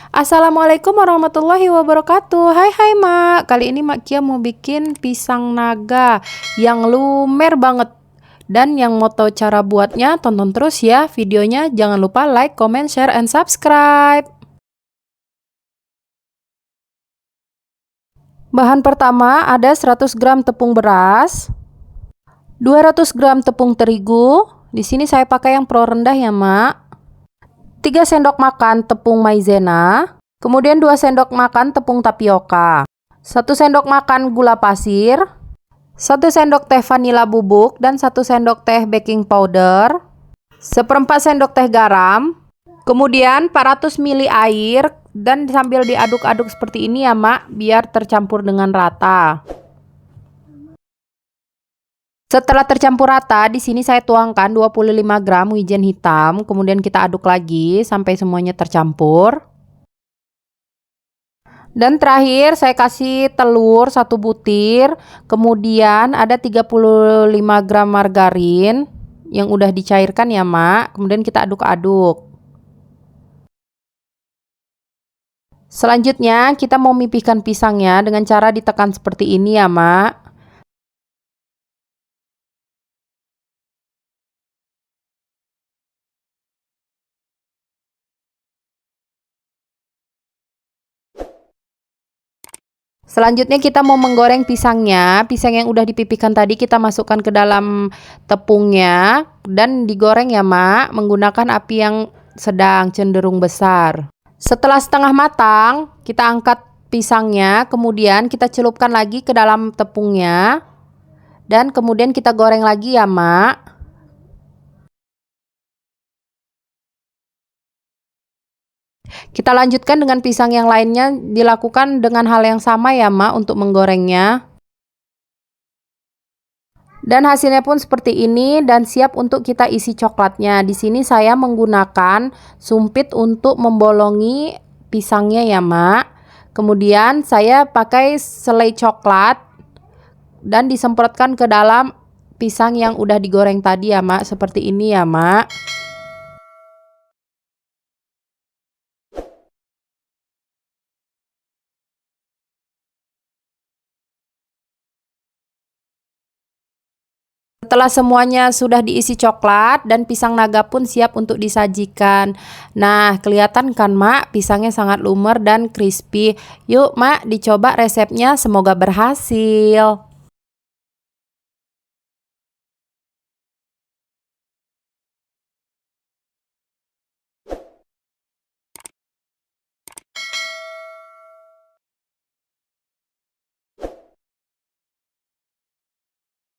Assalamualaikum warahmatullahi wabarakatuh. Hai hai Mak. Kali ini Mak Kia mau bikin pisang naga yang lumer banget. Dan yang mau tahu cara buatnya, tonton terus ya videonya. Jangan lupa like, comment, share, and subscribe. Bahan pertama ada 100 gram tepung beras, 200 gram tepung terigu. Di sini saya pakai yang pro rendah ya Mak. 3 sendok makan tepung maizena, kemudian 2 sendok makan tepung tapioka, 1 sendok makan gula pasir, 1 sendok teh vanila bubuk dan 1 sendok teh baking powder, 1/4 sendok teh garam, kemudian 400 ml air dan sambil diaduk-aduk seperti ini ya Mak, biar tercampur dengan rata. Setelah tercampur rata, di sini saya tuangkan 25 gram wijen hitam, kemudian kita aduk lagi sampai semuanya tercampur. Dan terakhir saya kasih telur 1 butir, kemudian ada 35 gram margarin yang udah dicairkan ya Mak, kemudian kita aduk-aduk. Selanjutnya kita mau mipihkan pisangnya dengan cara ditekan seperti ini ya Mak. Selanjutnya kita mau menggoreng pisangnya. Pisang yang udah dipipihkan tadi kita masukkan ke dalam tepungnya dan digoreng ya Mak, menggunakan api yang sedang cenderung besar. Setelah setengah matang, kita angkat pisangnya, kemudian kita celupkan lagi ke dalam tepungnya dan kemudian kita goreng lagi ya Mak. Kita lanjutkan dengan pisang yang lainnya, dilakukan dengan hal yang sama ya Mak untuk menggorengnya. Dan hasilnya pun seperti ini dan siap untuk kita isi coklatnya. Di sini saya menggunakan sumpit untuk membolongi pisangnya ya Mak. Kemudian saya pakai selai coklat dan disemprotkan ke dalam pisang yang udah digoreng tadi ya Mak, seperti ini ya Mak. Setelah semuanya sudah diisi coklat dan pisang naga pun siap untuk disajikan. Nah, kelihatan kan Mak, pisangnya sangat lumer dan crispy. Yuk Mak, dicoba resepnya, semoga berhasil.